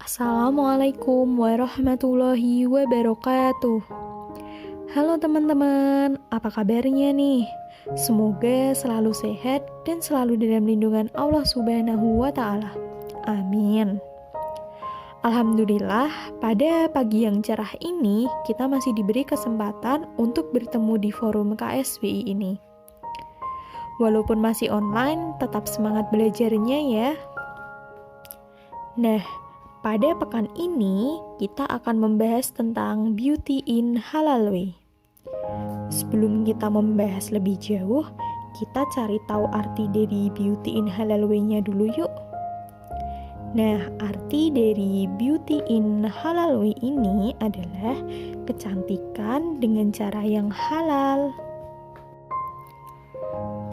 Assalamualaikum warahmatullahi wabarakatuh. Halo teman-teman, apa kabarnya nih? Semoga selalu sehat dan selalu dalam lindungan Allah Subhanahu wa Ta'ala. Amin. Alhamdulillah, pada pagi yang cerah ini kita masih diberi kesempatan untuk bertemu di forum KSWI ini. Walaupun masih online, tetap semangat belajarnya ya. Nah, pada pekan ini, kita akan membahas tentang beauty in halal way. Sebelum kita membahas lebih jauh, kita cari tahu arti dari beauty in halal way-nya dulu yuk. Nah, arti dari beauty in halal way ini adalah kecantikan dengan cara yang halal.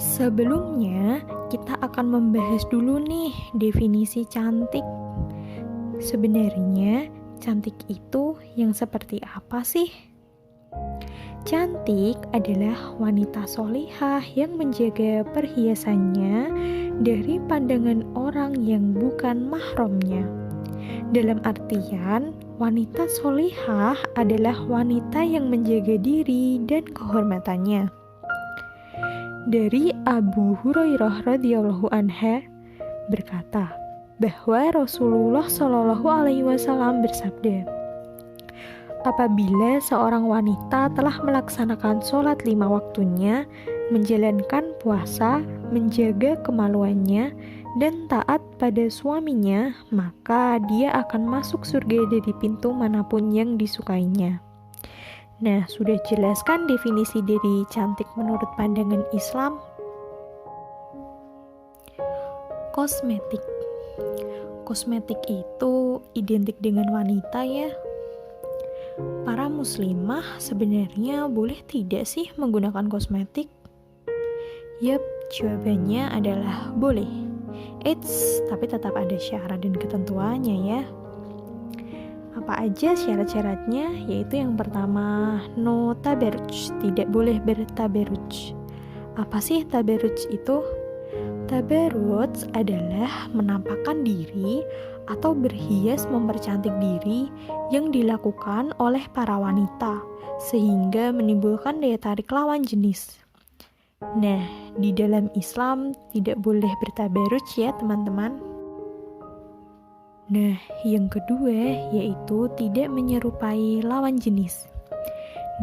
Sebelumnya, kita akan membahas dulu nih definisi cantik. Sebenarnya, cantik itu yang seperti apa sih? Cantik adalah wanita solihah yang menjaga perhiasannya dari pandangan orang yang bukan mahramnya. Dalam artian, wanita solihah adalah wanita yang menjaga diri dan kehormatannya. Dari Abu Hurairah radhiyallahu anha berkata, bahwa Rasulullah Shallallahu Alaihi Wasallam bersabda, apabila seorang wanita telah melaksanakan sholat 5 waktunya, menjalankan puasa, menjaga kemaluannya, dan taat pada suaminya, maka dia akan masuk surga dari pintu manapun yang disukainya. Nah, sudah jelaskan definisi dari cantik menurut pandangan Islam. Kosmetik. Kosmetik itu identik dengan wanita ya. Para muslimah sebenarnya boleh tidak sih menggunakan kosmetik? Yap, jawabannya adalah boleh. Tapi tetap ada syarat dan ketentuannya ya. Apa aja syarat-syaratnya? Yaitu yang pertama, no tabarruj, tidak boleh bertabarruj. Apa sih tabarruj itu? Tabarruj adalah menampakkan diri atau berhias mempercantik diri yang dilakukan oleh para wanita sehingga menimbulkan daya tarik lawan jenis. Nah, di dalam Islam tidak boleh bertabarruj ya teman-teman. Nah, yang kedua yaitu tidak menyerupai lawan jenis.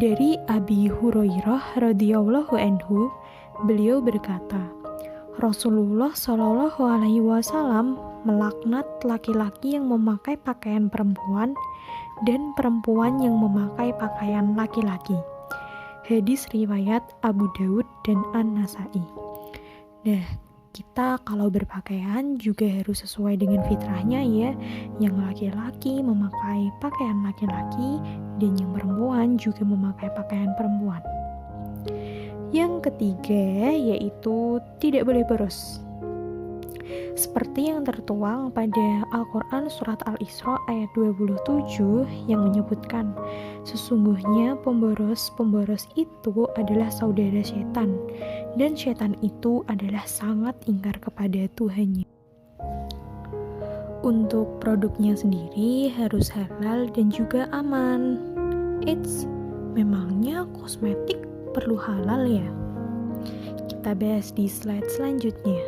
Dari Abi Hurairah radhiyallahu anhu, beliau berkata, Rasulullah Shallallahu Alaihi Wasallam melaknat laki-laki yang memakai pakaian perempuan dan perempuan yang memakai pakaian laki-laki. Hadis riwayat Abu Daud dan An-Nasai. Nah, kita kalau berpakaian juga harus sesuai dengan fitrahnya ya. Yang laki-laki memakai pakaian laki-laki dan yang perempuan juga memakai pakaian perempuan. Yang ketiga yaitu tidak boleh boros. Seperti yang tertuang pada Al-Quran Surat Al-Isra ayat 27 yang menyebutkan, sesungguhnya pemboros itu adalah saudara setan, dan setan itu adalah sangat ingkar kepada Tuhannya. Untuk produknya sendiri harus halal dan juga aman. Memangnya kosmetik perlu halal ya? Kita bahas di slide selanjutnya.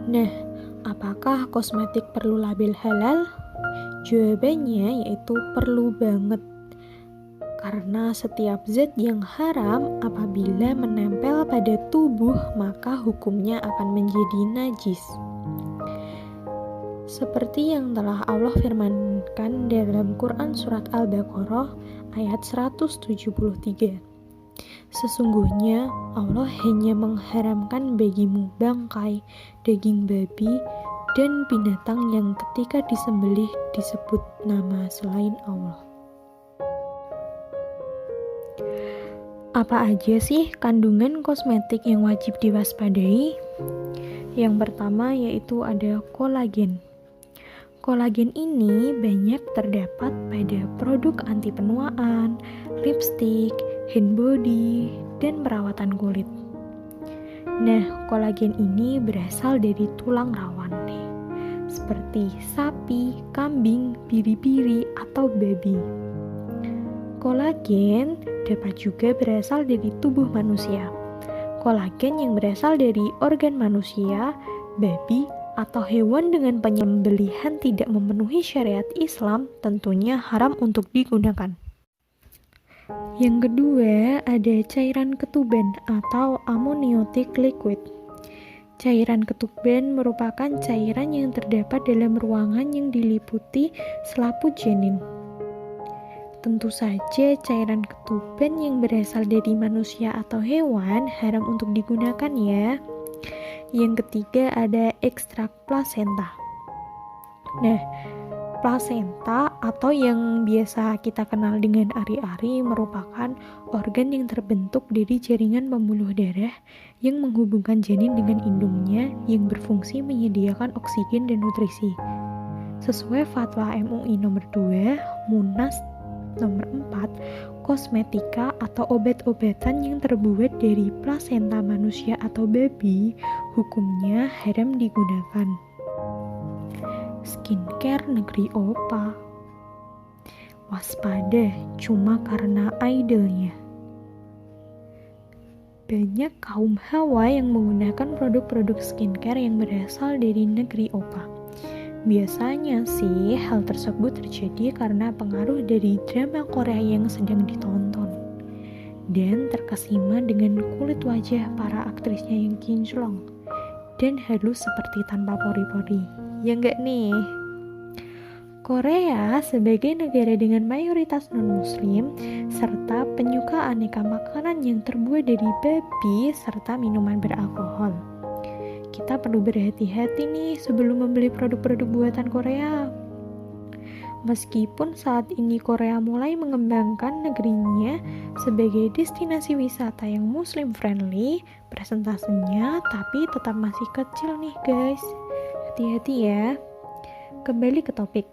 Nah, apakah kosmetik perlu label halal? Jawabannya yaitu perlu banget. Karena setiap zat yang haram apabila menempel pada tubuh maka hukumnya akan menjadi najis. Seperti yang telah Allah firmankan dalam Quran Surat Al-Baqarah ayat 173. Sesungguhnya Allah hanya mengharamkan bagimu bangkai, daging babi, dan binatang yang ketika disembelih disebut nama selain Allah. Apa aja sih kandungan kosmetik yang wajib diwaspadai? Yang pertama yaitu ada kolagen. Kolagen ini banyak terdapat pada produk anti penuaan, lipstik, hand body, dan perawatan kulit. Nah, kolagen ini berasal dari tulang rawan nih. seperti sapi, kambing, biri-biri, atau babi. Kolagen dapat juga berasal dari tubuh manusia. Kolagen yang berasal dari organ manusia, babi, atau hewan dengan penyembelihan tidak memenuhi syariat Islam tentunya haram untuk digunakan. Yang kedua, ada cairan ketuban atau amniotic liquid. Cairan ketuban merupakan cairan yang terdapat dalam ruangan yang diliputi selaput janin. Tentu saja cairan ketuban yang berasal dari manusia atau hewan haram untuk digunakan ya. Yang ketiga ada ekstrak plasenta. Nah, plasenta atau yang biasa kita kenal dengan ari-ari merupakan organ yang terbentuk dari jaringan pembuluh darah yang menghubungkan janin dengan indungnya yang berfungsi menyediakan oksigen dan nutrisi. Sesuai fatwa MUI nomor 2, Munas nomor 4, kosmetika atau obat-obatan yang terbuat dari plasenta manusia atau babi hukumnya haram digunakan. Skincare negeri opa. Waspada, cuma karena idolnya. Banyak kaum hawa yang menggunakan produk-produk skincare yang berasal dari negeri opa. Biasanya sih hal tersebut terjadi karena pengaruh dari drama Korea yang sedang ditonton dan terkesima dengan kulit wajah para aktrisnya yang kinclong dan halus seperti tanpa pori-pori. Ya enggak nih? Korea sebagai negara dengan mayoritas non-muslim serta penyuka aneka makanan yang terbuat dari babi serta minuman beralkohol. Kita perlu berhati-hati nih sebelum membeli produk-produk buatan Korea. Meskipun saat ini Korea mulai mengembangkan negerinya sebagai destinasi wisata yang muslim friendly, persentasenya tapi tetap masih kecil nih guys. Hati-hati ya. Kembali ke topik.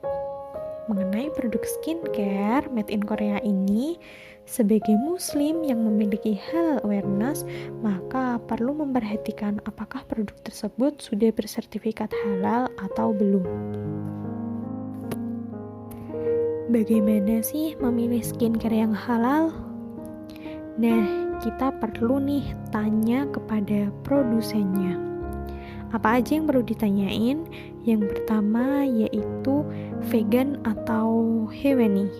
Mengenai produk skincare made in Korea ini, sebagai muslim yang memiliki halal awareness, maka perlu memperhatikan apakah produk tersebut sudah bersertifikat halal atau belum. Bagaimana sih memilih skincare yang halal? Nah, kita perlu nih tanya kepada produsennya. Apa aja yang perlu ditanyain? Yang pertama yaitu vegan atau hewani.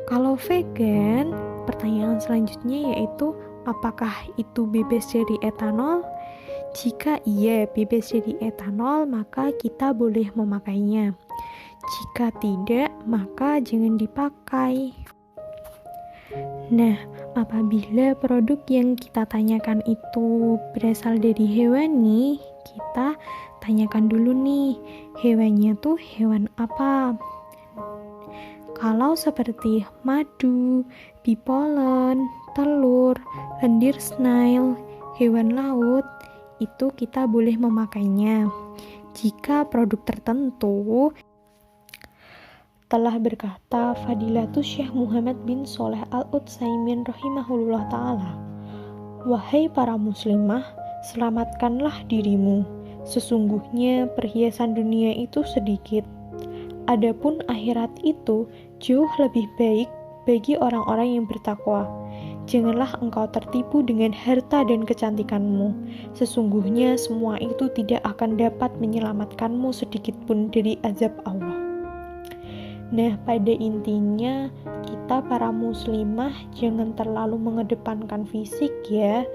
Kalau vegan, pertanyaan selanjutnya yaitu apakah itu bebas dari etanol? Jika iya bebas dari etanol, maka kita boleh memakainya. Jika tidak, maka jangan dipakai. Nah, apabila produk yang kita tanyakan itu berasal dari hewani, kita tanyakan dulu nih, hewannya tuh hewan apa? Kalau seperti madu, bee pollen, telur, lendir snail, hewan laut, itu kita boleh memakainya. Jika produk tertentu telah berkata Fadilatus Syekh Muhammad bin Shaleh Al-Utsaimin rahimahullah ta'ala, wahai para muslimah, selamatkanlah dirimu. Sesungguhnya perhiasan dunia itu sedikit. Adapun akhirat itu jauh lebih baik bagi orang-orang yang bertakwa. Janganlah engkau tertipu dengan harta dan kecantikanmu. Sesungguhnya semua itu tidak akan dapat menyelamatkanmu sedikit pun dari azab Allah. Nah, pada intinya kita para muslimah jangan terlalu mengedepankan fisik ya,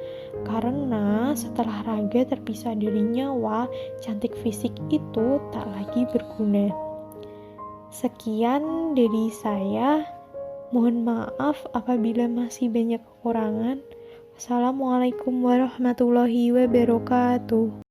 karena setelah raga terpisah dari nyawa, cantik fisik itu tak lagi berguna. Sekian dari saya, mohon maaf apabila masih banyak kekurangan. Wassalamualaikum warahmatullahi wabarakatuh.